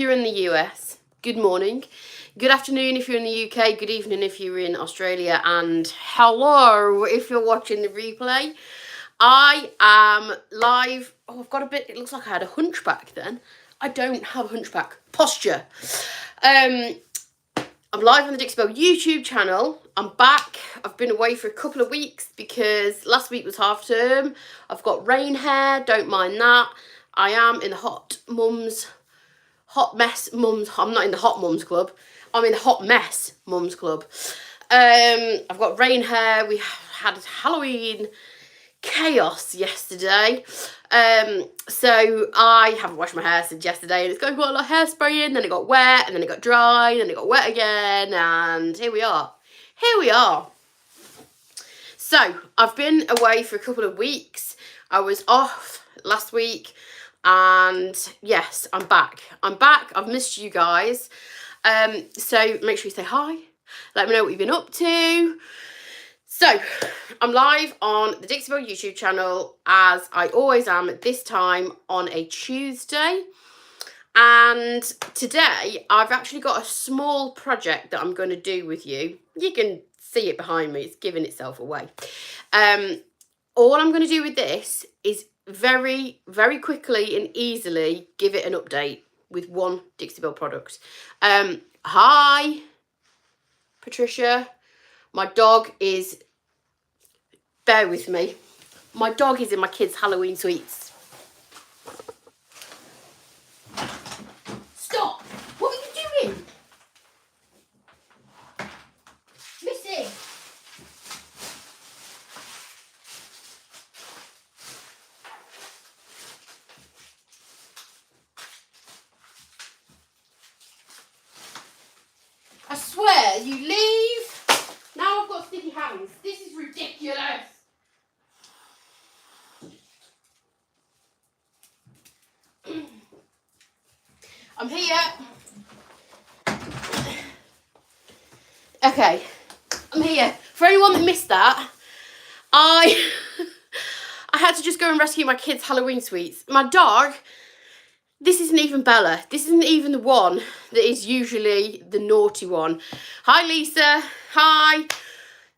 You're in the US. Good morning. Good afternoon if you're in the UK. Good evening if you're in Australia. And hello if you're watching the replay. I am live. Oh, I've got a bit. It looks like I had a hunchback then. I don't have a hunchback posture. I'm live on the Dixie Belle YouTube channel. I'm back. I've been away for a couple of weeks because last week was half term. I've got rain hair. Don't mind that. I am in the hot mess mums. I'm not in the hot mums club. I'm in the hot mess mums club. I've got rain hair. We had Halloween chaos yesterday. So I haven't washed my hair since yesterday, and it's going quite a lot of hairspray in. Then it got wet, and then it got dry, and then it got wet again, and here we are. So I've been away for a couple of weeks. I was off last week. And yes, I'm back. I've missed you guys. So make sure you say hi. Let me know what you've been up to. So I'm live on the Dixie Belle YouTube channel, as I always am at this time on a Tuesday. And today I've actually got a small project that I'm going to do with you. You can see it behind me. It's giving itself away. All I'm going to do with this is very, very quickly and easily give it an update with one Dixie Belle product. Hi, Patricia. My dog is, bear with me. My dog is in my kids' Halloween sweets. Stop! What are you doing? Missy! I swear, you leave. Now I've got sticky hands. This is ridiculous. I'm here. Okay, I'm here. For anyone that missed that, I had to just go and rescue my kids' Halloween sweets. My dog, this isn't even Bella. This isn't even the one that is usually the naughty one. Hi, Lisa. Hi.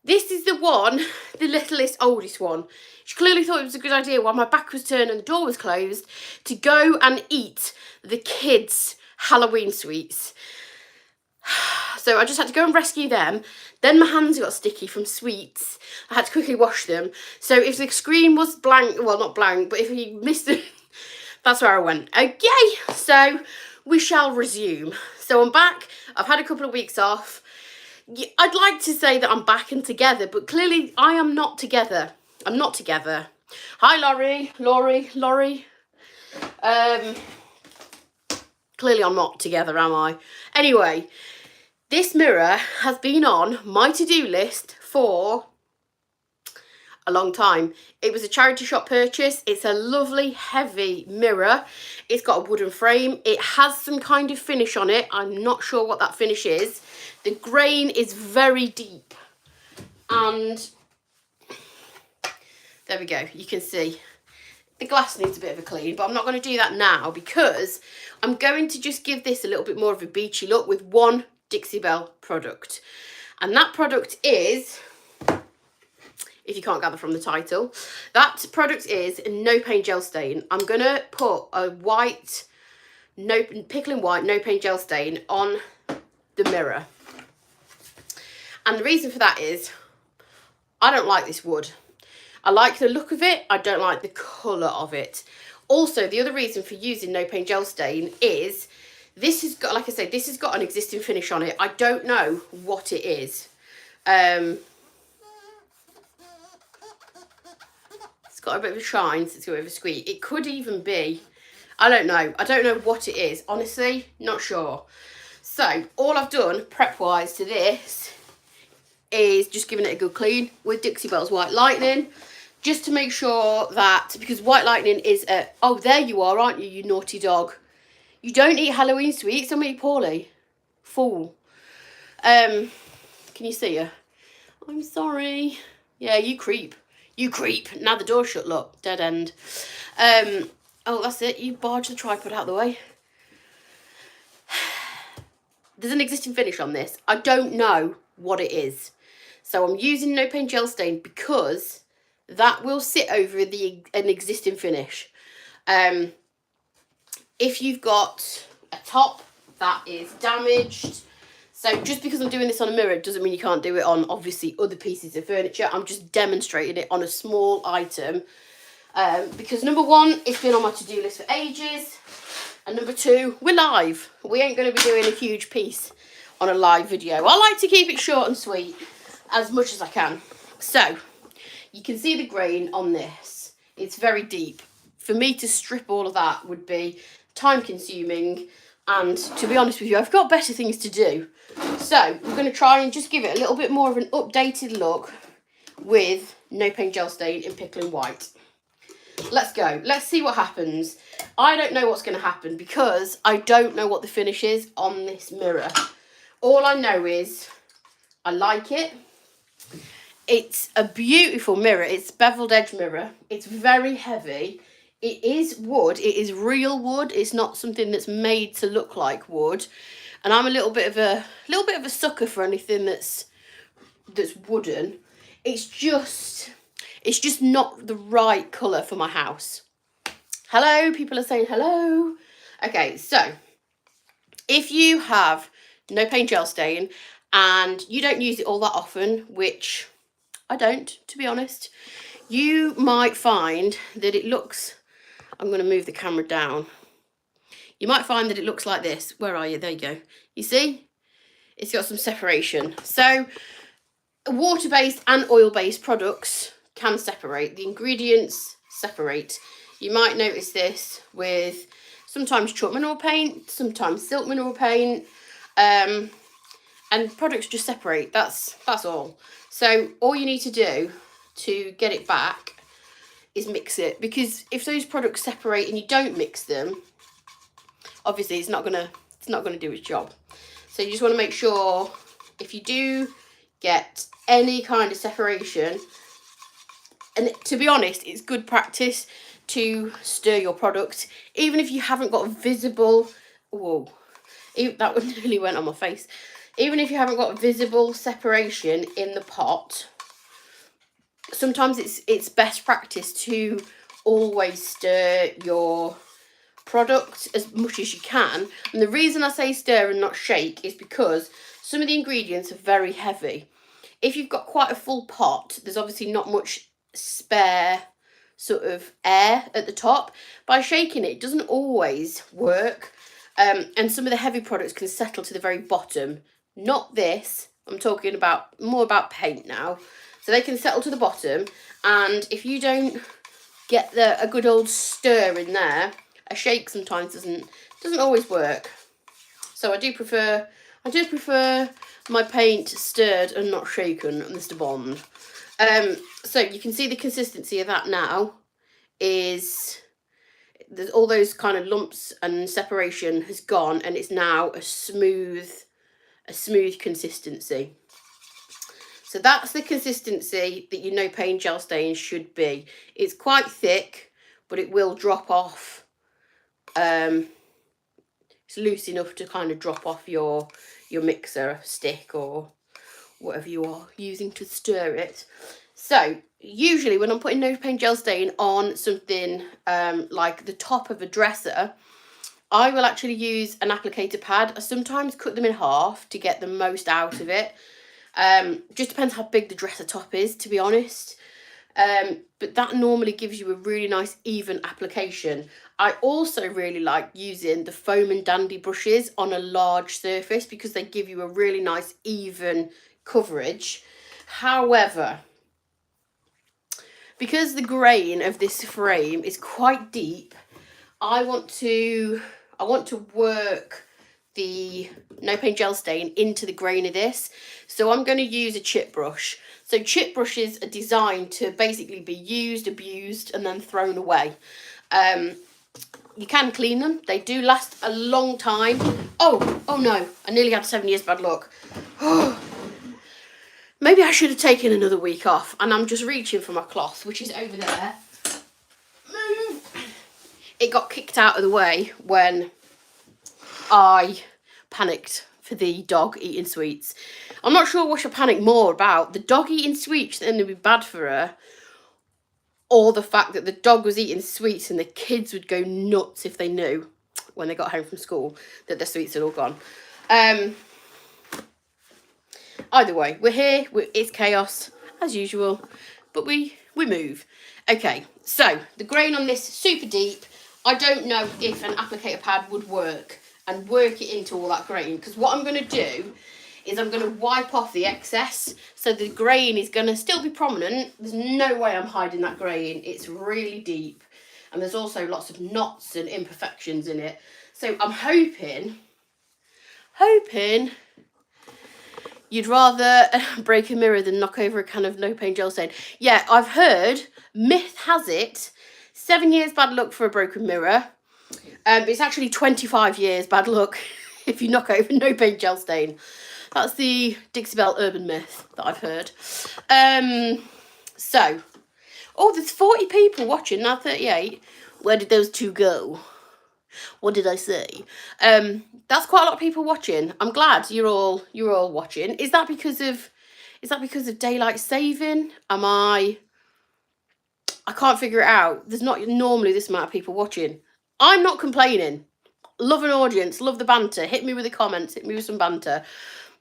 This is the one, the littlest, oldest one. She clearly thought it was a good idea while my back was turned and the door was closed to go and eat the kids' Halloween sweets. So I just had to go and rescue them. Then my hands got sticky from sweets. I had to quickly wash them. So if the screen was blank, well, not blank, but if you missed it, that's where I went. Okay, so we shall resume. So I'm back. I've had a couple of weeks off. I'd like to say that I'm back and together, but clearly I am not together. I'm not together. Hi, Laurie. Clearly I'm not together, am I? Anyway, this mirror has been on my to-do list for a long time. It was a charity shop purchase. It's a lovely heavy mirror. It's got a wooden frame. It has some kind of finish on it. I'm not sure what that finish is. The grain is very deep, and there we go. You can see the glass needs a bit of a clean, but I'm not going to do that now because I'm going to just give this a little bit more of a beachy look with one Dixie Belle product. And that product is, if you can't gather from the title, that product is No Paint Gel Stain. I'm going to put a white, pickling white No Paint Gel Stain on the mirror. And the reason for that is I don't like this wood. I like the look of it. I don't like the colour of it. Also, the other reason for using No Paint Gel Stain is this has got, like I say, this has got an existing finish on it. I don't know what it is. It's got a bit of a shine, so it's got a bit of a squeak. It could even be, I don't know. I don't know what it is. Honestly, not sure. So all I've done prep-wise to this is just giving it a good clean with Dixie Belle's White Lightning, just to make sure that, because White Lightning is a, oh, there you are, aren't you, you naughty dog. You don't eat Halloween sweets, don't eat poorly. Fool. Can you see her? I'm sorry. Yeah, you creep. You creep. Now the door's shut, look. Dead end. Oh, that's it. You barge the tripod out of the way. there's an existing finish on this. I don't know what it is. So I'm using No Paint Gel Stain because that will sit over an existing finish. If you've got a top that is damaged, so just because I'm doing this on a mirror doesn't mean you can't do it on obviously other pieces of furniture. I'm just demonstrating it on a small item because number one, it's been on my to-do list for ages, and number two, we're live. We ain't going to be doing a huge piece on a live video. I like to keep it short and sweet as much as I can. So you can see the grain on this. It's very deep. For me to strip all of that would be time consuming, and to be honest with you, I've got better things to do. So we're going to try and just give it a little bit more of an updated look with No Paint Gel Stain in Pickling White. Let's go. Let's see what happens. I don't know what's going to happen because I don't know what the finish is on this mirror. All I know is I like it. It's a beautiful mirror. It's beveled edge mirror. It's very heavy. It is wood. It is real wood. It's not something that's made to look like wood. And I'm a little bit of a sucker for anything that's wooden. It's just not the right colour for my house. Hello, people are saying hello. Okay, so if you have No Paint Gel Stain and you don't use it all that often, which I don't, to be honest, you might find that it looks, I'm going to move the camera down. You might find that it looks like this. Where are you? There you go. You see? It's got some separation. So water-based and oil-based products can separate. The ingredients separate. You might notice this with sometimes chalk mineral paint, sometimes silk mineral paint, and products just separate. That's all. So all you need to do to get it back is mix it, because if those products separate and you don't mix them, obviously it's not gonna do its job. So you just want to make sure if you do get any kind of separation, and to be honest, it's good practice to stir your product, even if you haven't got a visible, whoa, that one nearly went on my face. Even if you haven't got visible separation in the pot, sometimes it's best practice to always stir your product as much as you can. And the reason I say stir and not shake is because some of the ingredients are very heavy. If you've got quite a full pot, there's obviously not much spare sort of air at the top. By shaking it doesn't always work, and some of the heavy products can settle to the very bottom. Not this, I'm talking about more about paint now. So they can settle to the bottom, and if you don't get a good old stir in there, a shake sometimes doesn't always work. So I do prefer my paint stirred and not shaken, Mr. Bond. So you can see the consistency of that now is there's all those kind of lumps and separation has gone, and it's now a smooth consistency. So that's the consistency that your No Paint Gel Stain should be. It's quite thick, but it will drop off. It's loose enough to kind of drop off your mixer stick or whatever you are using to stir it. So usually when I'm putting No Paint Gel Stain on something like the top of a dresser, I will actually use an applicator pad. I sometimes cut them in half to get the most out of it. Just depends how big the dresser top is, to be honest. But that normally gives you a really nice even application. I also really like using the foam and dandy brushes on a large surface because they give you a really nice even coverage. However, because the grain of this frame is quite deep, I want to work the No Paint Gel Stain into the grain of this. So I'm going to use a chip brush. So chip brushes are designed to basically be used, abused, and then thrown away. You can clean them. They do last a long time. Oh no, I nearly had 7 years bad luck. Maybe I should have taken another week off, and I'm just reaching for my cloth, which is over there. It got kicked out of the way when I panicked for the dog eating sweets. I'm not sure what she'll panic more about, the dog eating sweets and it'd be bad for her, or the fact that the dog was eating sweets and the kids would go nuts if they knew when they got home from school that their sweets had all gone. Either way, we're here, it's chaos as usual, but we move. Okay, so the grain on this super deep. I don't know if an applicator pad would work and work it into all that grain, because what I'm going to do is I'm going to wipe off the excess, so the grain is going to still be prominent. There's no way I'm hiding that grain. It's really deep, and there's also lots of knots and imperfections in it. So I'm hoping you'd rather break a mirror than knock over a can of no paint gel stain. Yeah, I've heard, myth has it, 7 years bad luck for a broken mirror. It's actually 25 years bad luck if you knock over no paint gel stain. That's the Dixie Belle urban myth that I've heard. So, oh, there's 40 people watching, now 38. Where did those two go? What did I say? That's quite a lot of people watching. I'm glad you're all watching. Is that because of daylight saving? I can't figure it out. There's not normally this amount of people watching. I'm not complaining. Love an audience, love the banter. Hit me with the comments, hit me with some banter.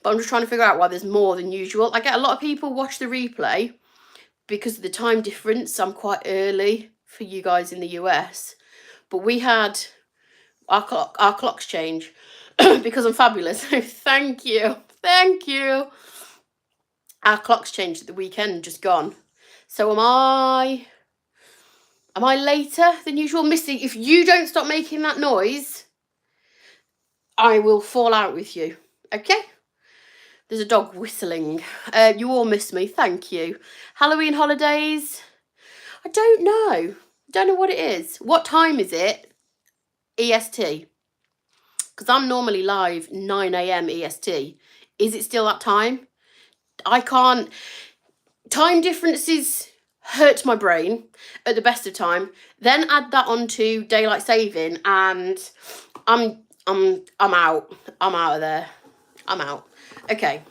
But I'm just trying to figure out why there's more than usual. I get a lot of people watch the replay because of the time difference. I'm quite early for you guys in the US. But we had our clocks change because I'm fabulous. So thank you. Our clocks changed at the weekend, just gone. So am I later than usual? Missy, if you don't stop making that noise, I will fall out with you. Okay? There's a dog whistling. You all miss me. Thank you. Halloween holidays? I don't know. Don't know what it is. What time is it? EST. Because I'm normally live 9 a.m. EST. Is it still that time? I can't. Time differences hurt my brain at the best of time. Then add that onto daylight saving, and I'm out. I'm out of there. I'm out. Okay.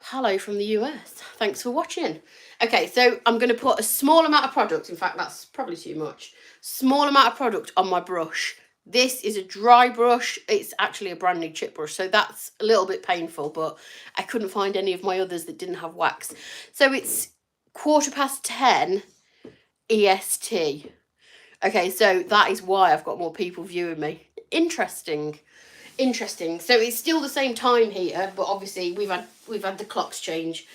Hello from the US. Thanks for watching. Okay, so I'm going to put a small amount of product. In fact, that's probably too much. Small amount of product on my brush. This is a dry brush. It's actually a brand new chip brush, so that's a little bit painful, but I couldn't find any of my others that didn't have wax. So it's 10:15 EST. Okay, so that is why I've got more people viewing me. Interesting. So it's still the same time here, but obviously we've had the clocks change.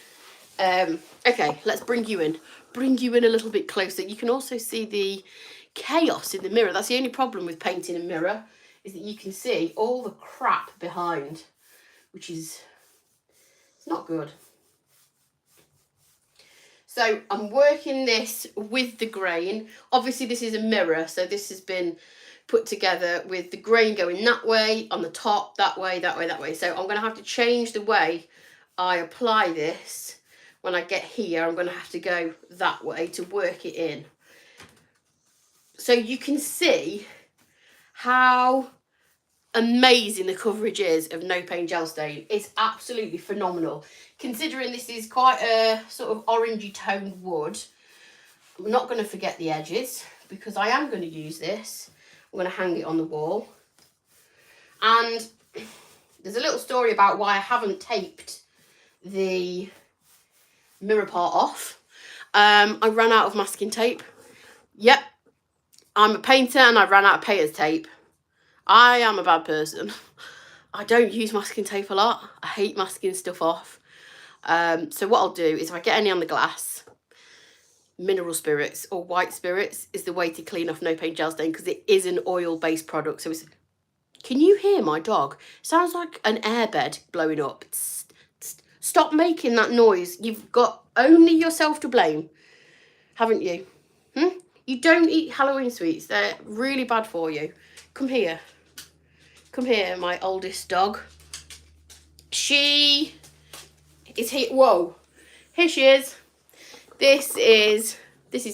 Okay, let's bring you in a little bit closer. You can also see the chaos in the mirror. That's the only problem with painting a mirror, is that you can see all the crap behind, which is, it's not good. So I'm working this with the grain. Obviously this is a mirror, so this has been put together with the grain going that way, on the top, that way. So I'm going to have to change the way I apply this. When I get here, I'm going to have to go that way to work it in. So you can see how amazing the coverage is of no paint gel stain. It's absolutely phenomenal. Considering this is quite a sort of orangey toned wood, I'm not going to forget the edges because I am going to use this. I'm going to hang it on the wall. And there's a little story about why I haven't taped the mirror part off. I ran out of masking tape. Yep, I'm a painter and I ran out of painter's tape. I am a bad person. I don't use masking tape a lot. I hate masking stuff off. So what I'll do is if I get any on the glass, mineral spirits or white spirits is the way to clean off no paint gel stain, because it is an oil-based product. So it's... Can you hear my dog? Sounds like an airbed blowing up. Stop making that noise. You've got only yourself to blame, haven't you? You don't eat Halloween sweets. They're really bad for you. Come here. Come here, my oldest dog. She is here. Whoa. Here she is. This is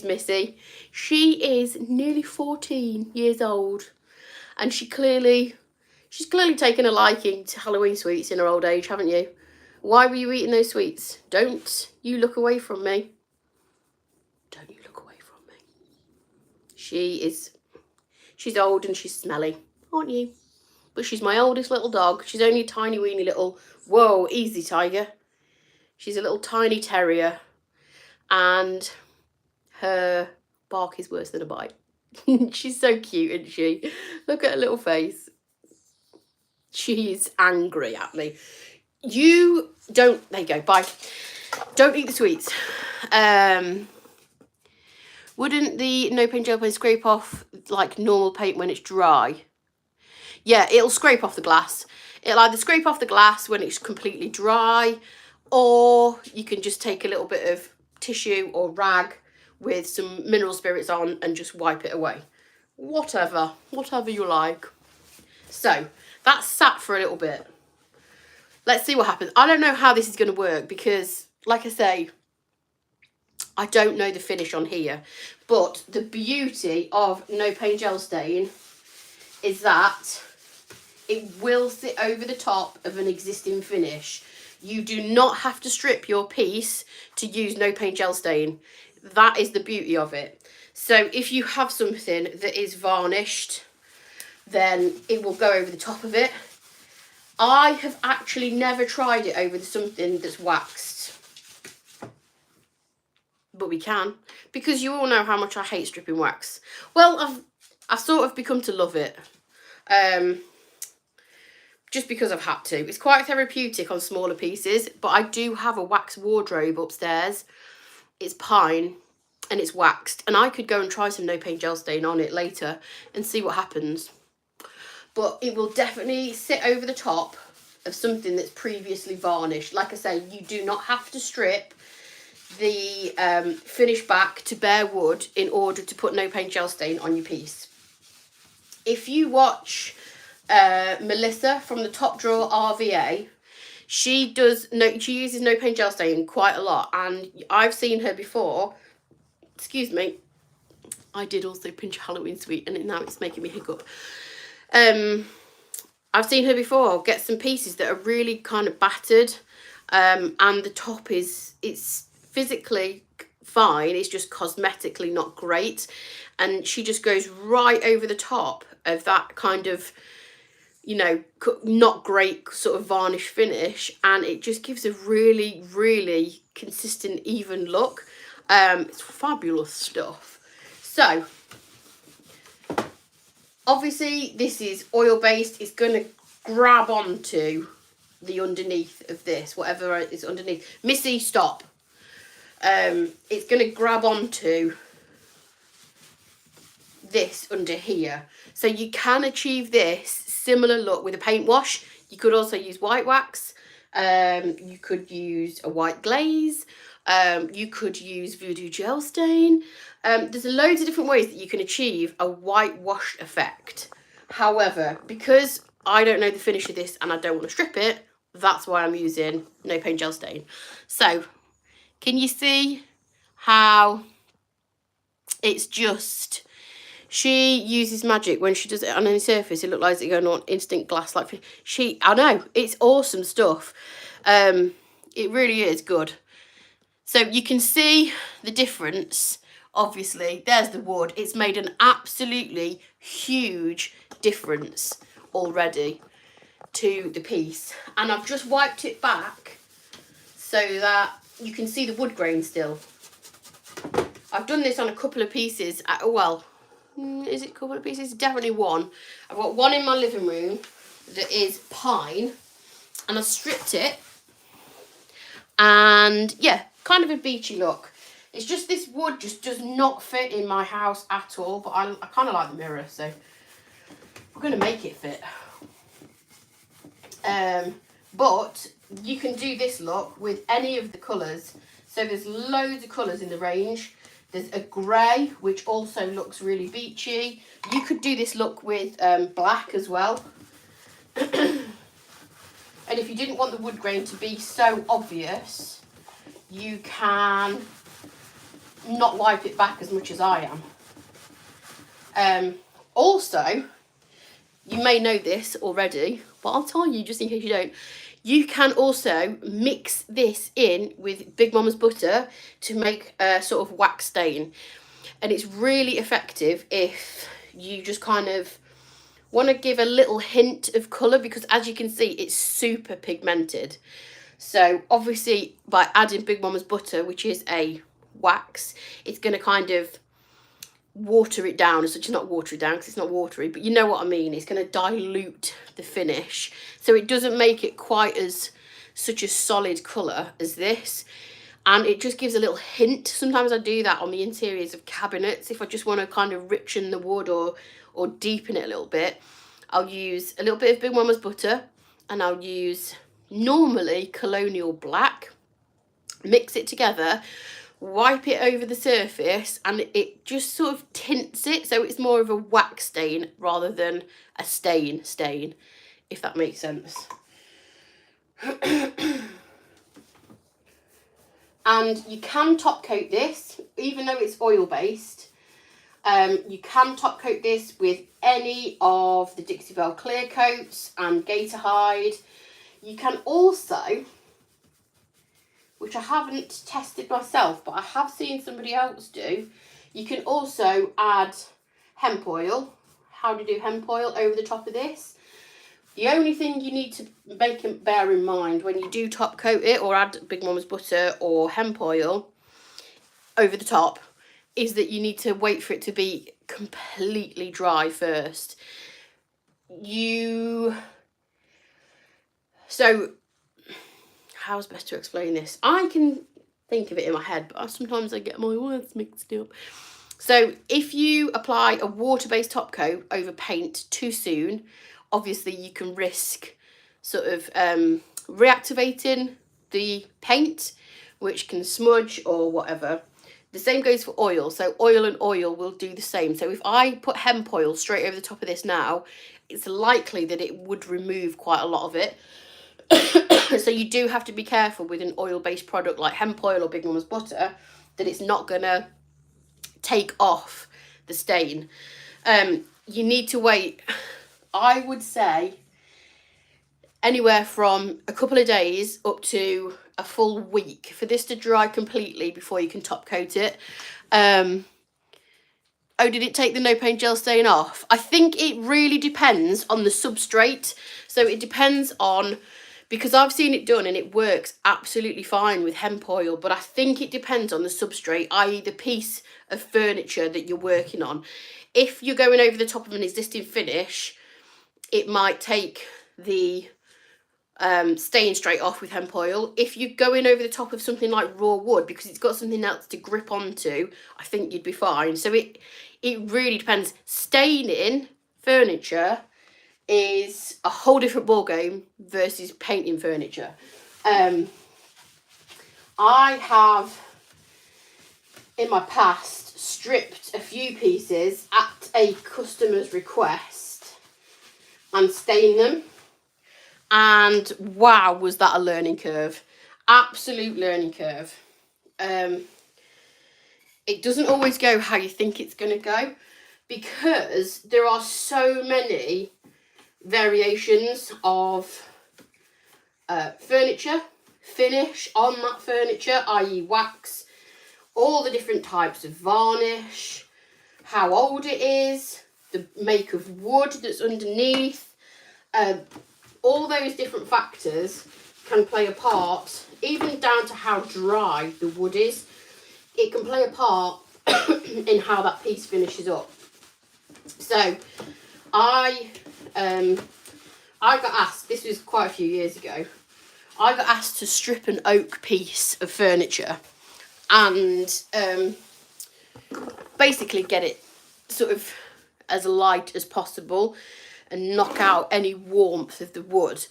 Missy. She is nearly 14 years old. And she She's clearly taken a liking to Halloween sweets in her old age, haven't you? Why were you eating those sweets? Don't you look away from me. Don't you look away from me. She's old and she's smelly, aren't you? But she's my oldest little dog. She's only a tiny weeny little, whoa, easy tiger. She's a little tiny terrier. And her bark is worse than a bite. She's so cute, isn't she? Look at her little face. She's angry at me. You don't, there you go, bye. Don't eat the sweets. Wouldn't the no paint gel paint scrape off like normal paint when it's dry? Yeah, it'll scrape off the glass. It'll either scrape off the glass when it's completely dry, or you can just take a little bit of tissue or rag with some mineral spirits on and just wipe it away. Whatever you like. So that's sat for a little bit. Let's see what happens. I don't know how this is going to work because, like I say, I don't know the finish on here. But the beauty of no paint gel stain is that it will sit over the top of an existing finish. You do not have to strip your piece to use no paint gel stain. That is the beauty of it. So if you have something that is varnished, then it will go over the top of it. I have actually never tried it over something that's waxed. But we can, because you all know how much I hate stripping wax. Well, I've sort of become to love it. Just because I've had to. It's quite therapeutic on smaller pieces, but I do have a wax wardrobe upstairs. It's pine and it's waxed, and I could go and try some no paint gel stain on it later and see what happens. But it will definitely sit over the top of something that's previously varnished. Like I say, you do not have to strip the finish back to bare wood in order to put no paint gel stain on your piece. If you watch Melissa from the Top Drawer RVA, she uses no paint gel stain quite a lot, and I've seen her before. Excuse me, I did also pinch a Halloween sweet and now it's making me hiccup. I've seen her before get some pieces that are really kind of battered, and the top it's physically fine, it's just cosmetically not great, and she just goes right over the top of that kind of, you know, not great sort of varnish finish, and it just gives a really, really consistent, even look. It's fabulous stuff. So obviously this is oil based. It's going to grab onto the underneath of this, whatever is underneath. Missy, stop. It's going to grab onto this under here. So you can achieve this similar look with a paint wash. You could also use white wax. You could use a white glaze. You could use voodoo gel stain. There's loads of different ways that you can achieve a whitewash effect. However, because I don't know the finish of this and I don't want to strip it, that's why I'm using no paint gel stain. So can you see how it's just, she uses magic when she does it on any surface. It looks like it's going on instant glass. Like I know, it's awesome stuff. It really is good. So you can see the difference. Obviously, there's the wood. It's made an absolutely huge difference already to the piece. And I've just wiped it back so that you can see the wood grain still. I've done this on a couple of pieces. Well, is it a couple of pieces? Definitely one. I've got one in my living room that is pine, and I stripped it. And yeah, kind of a beachy look. It's just this wood just does not fit in my house at all, but I kind of like the mirror, so we're going to make it fit. But you can do this look with any of the colours. So there's loads of colours in the range. There's a grey, which also looks really beachy. You could do this look with black as well. And if you didn't want the wood grain to be so obvious, you can not wipe it back as much as I am. Also, you may know this already, but I'll tell you just in case you don't. You can also mix this in with Big Mama's butter to make a sort of wax stain. And it's really effective if you just kind of want to give a little hint of colour, because as you can see, it's super pigmented. So obviously by adding Big Mama's butter, which is a wax, it's going to kind of water it down. As such, not water it down because it's not watery, but you know what I mean. It's going to dilute the finish, so it doesn't make it quite as such a solid colour as this, and it just gives a little hint. Sometimes I do that on the interiors of cabinets if I just want to kind of richen the wood or deepen it a little bit. I'll use a little bit of Big Mama's butter, and I'll use normally Colonial Black, mix it together, wipe it over the surface, and it just sort of tints it, so it's more of a wax stain rather than a stain, if that makes sense. And you can top coat this, even though it's oil based. You can top coat this with any of the Dixie Belle clear coats and Gator Hide. You can also, which I haven't tested myself, but I have seen somebody else do, you can also add hemp oil, howdy-do hemp oil over the top of this. The only thing you need to bear in mind when you do top coat it or add Big Mama's butter or hemp oil over the top is that you need to wait for it to be completely dry first. So how's best to explain this? I can think of it in my head, but sometimes I get my words mixed up. So if you apply a water-based top coat over paint too soon, obviously you can risk sort of reactivating the paint, which can smudge or whatever. The same goes for oil. So oil and oil will do the same. So if I put hemp oil straight over the top of this now, it's likely that it would remove quite a lot of it. So you do have to be careful with an oil-based product like hemp oil or Big Mama's butter that it's not going to take off the stain. You need to wait, I would say, anywhere from a couple of days up to a full week for this to dry completely before you can top coat it. Oh, did it take the no paint gel stain off? I think it really depends on the substrate. So it depends on, because I've seen it done and it works absolutely fine with hemp oil, but I think it depends on the substrate, i.e. the piece of furniture that you're working on. If you're going over the top of an existing finish, it might take the stain straight off with hemp oil. If you're going over the top of something like raw wood, because it's got something else to grip onto, I think you'd be fine. So it really depends. Staining furniture is a whole different ballgame versus painting furniture. I have in my past stripped a few pieces at a customer's request and stained them, and wow, was that a learning curve. Absolute learning curve. It doesn't always go how you think it's going to go, because there are so many variations of furniture, finish on that furniture, i.e. wax, all the different types of varnish, how old it is, the make of wood that's underneath, all those different factors can play a part, even down to how dry the wood is. It can play a part in how that piece finishes up. So I got asked, this was quite a few years ago, I got asked to strip an oak piece of furniture and basically get it sort of as light as possible and knock out any warmth of the wood.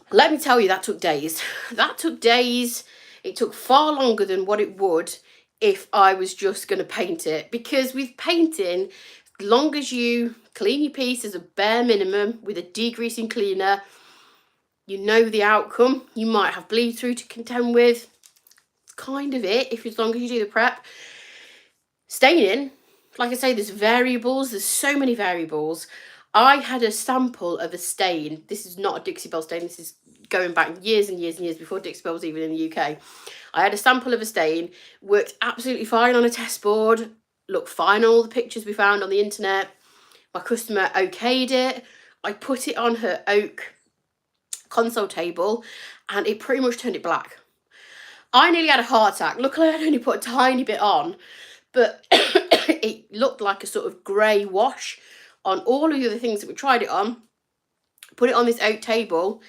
Let me tell you, that took days. That took days. It took far longer than what it would if I was just going to paint it. Because with painting, as long as you clean your piece as a bare minimum with a degreasing cleaner, you know the outcome. You might have bleed through to contend with. It's kind of it, as long as you do the prep. Staining, like I say, there's variables. There's so many variables. I had a sample of a stain. This is not a Dixie Belle stain. This is going back years and years and years before Dixie Belle was even in the UK. I had a sample of a stain, worked absolutely fine on a test board, looked fine on all the pictures we found on the internet. My customer okayed it. I put it on her oak console table and it pretty much turned it black. I nearly had a heart attack. Luckily, I'd only put a tiny bit on, but it looked like a sort of grey wash on all of the other things that we tried it on. Put it on this oak table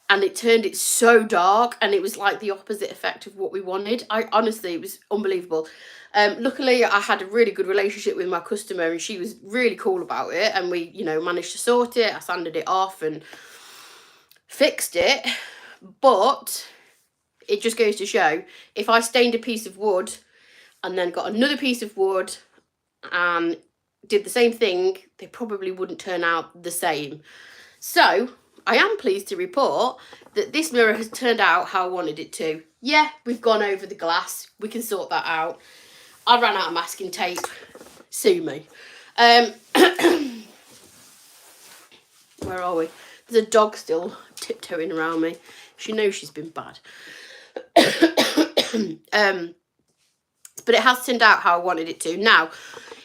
and it turned it so dark, and it was like the opposite effect of what we wanted. Honestly, it was unbelievable. Luckily, I had a really good relationship with my customer and she was really cool about it, and we, you know, managed to sort it. I sanded it off and fixed it, but it just goes to show, if I stained a piece of wood and then got another piece of wood and did the same thing, they probably wouldn't turn out the same. So I am pleased to report that this mirror has turned out how I wanted it to. Yeah, we've gone over the glass. We can sort that out. I ran out of masking tape. Sue me. Where are we? There's a dog still tiptoeing around me. She knows she's been bad. But it has turned out how I wanted it to. Now,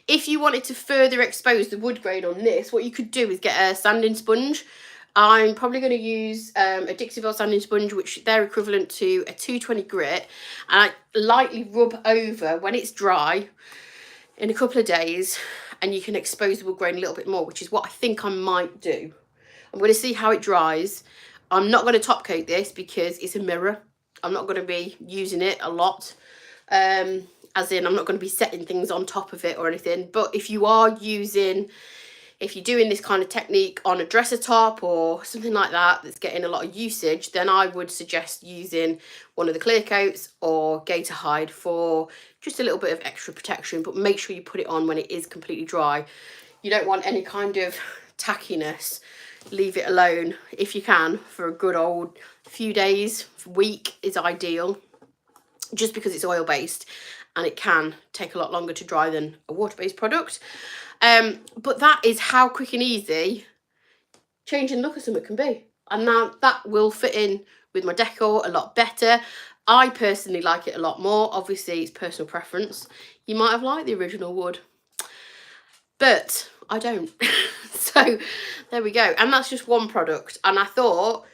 if you wanted to further expose the wood grain on this, what you could do is get a sanding sponge. I'm probably going to use a Dixie Belle sanding sponge, which they're equivalent to a 220 grit. And I lightly rub over when it's dry in a couple of days, and you can expose the wood grain a little bit more, which is what I think I might do. I'm going to see how it dries. I'm not going to top coat this because it's a mirror. I'm not going to be using it a lot. As in, I'm not going to be setting things on top of it or anything. But if you are using, if you're doing this kind of technique on a dresser top or something like that that's getting a lot of usage, then I would suggest using one of the clear coats or gator hide for just a little bit of extra protection. But make sure you put it on when it is completely dry. You don't want any kind of tackiness. Leave it alone if you can for a good old few days. Week is ideal, just because it's oil based and it can take a lot longer to dry than a water-based product. But that is how quick and easy changing the look of something can be. And now that will fit in with my decor a lot better. I personally like it a lot more. Obviously, it's personal preference. You might have liked the original wood, but I don't. So there we go. And that's just one product. And I thought,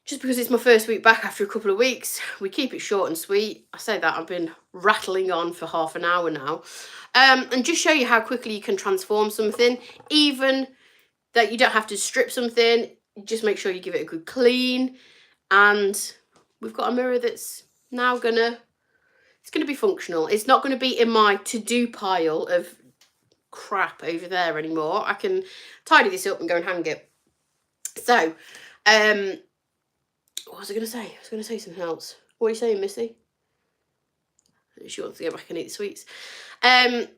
just because it's my first week back after a couple of weeks, we keep it short and sweet. I say that, I've been rattling on for half an hour now. And just show you how quickly you can transform something, even that you don't have to strip something. Just make sure you give it a good clean. And we've got a mirror that's now it's gonna be functional. It's not gonna be in my to-do pile of crap over there anymore. I can tidy this up and go and hang it. So, what was I going to say? I was going to say something else. What are you saying, Missy? She wants to go back and eat sweets. Like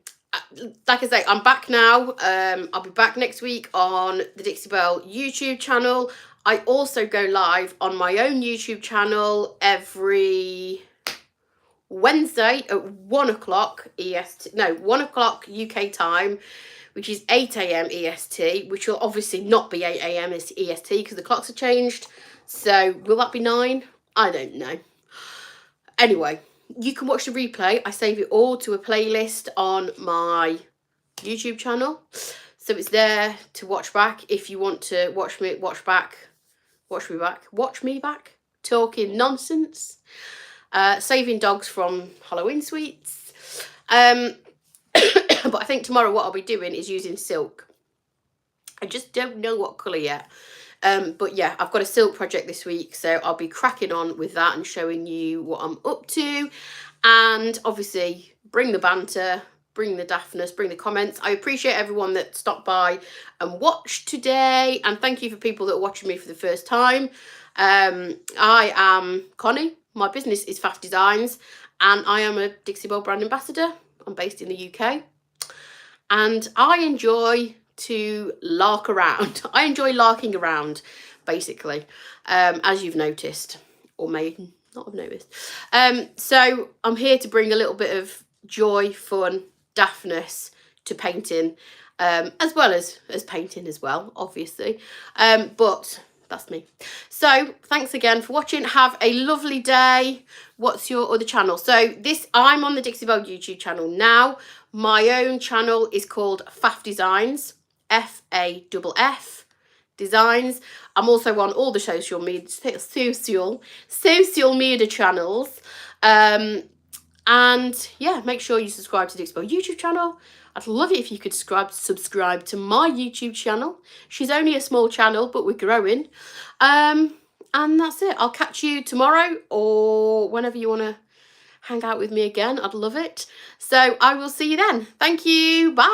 I say, I'm back now. I'll be back next week on the Dixie Belle YouTube channel. I also go live on my own YouTube channel every Wednesday at 1 o'clock EST. No, 1 o'clock UK time, which is 8 a.m. EST, which will obviously not be 8 a.m. EST because the clocks have changed. So will that be 9? I don't know. Anyway, you can watch the replay. I save it all to a playlist on my YouTube channel. So it's there to watch back if you want to watch me back talking nonsense. Saving dogs from Halloween sweets. But I think tomorrow what I'll be doing is using silk. I just don't know what colour yet. But yeah, I've got a silk project this week, so I'll be cracking on with that and showing you what I'm up to. And obviously, bring the banter, bring the daftness, bring the comments. I appreciate everyone that stopped by and watched today. And thank you for people that are watching me for the first time. I am Connie. My business is Faff Designs. And I am a Dixie Belle brand ambassador. I'm based in the UK. And I enjoy to lark around. I enjoy larking around, basically, as you've noticed, or may not have noticed. So I'm here to bring a little bit of joy, fun, daftness to painting, as well as painting as well, obviously. But that's me. So thanks again for watching. Have a lovely day. What's your other channel? So I'm on the Dixie Belle YouTube channel now. My own channel is called Faff Designs, Faff Designs. I'm also on all the social media channels. And yeah, make sure you subscribe to Dixie Belle YouTube channel. I'd love it if you could subscribe to my YouTube channel. She's only a small channel, but we're growing. And that's it. I'll catch you tomorrow or whenever you want to hang out with me again. I'd love it. So I will see you then. Thank you. Bye.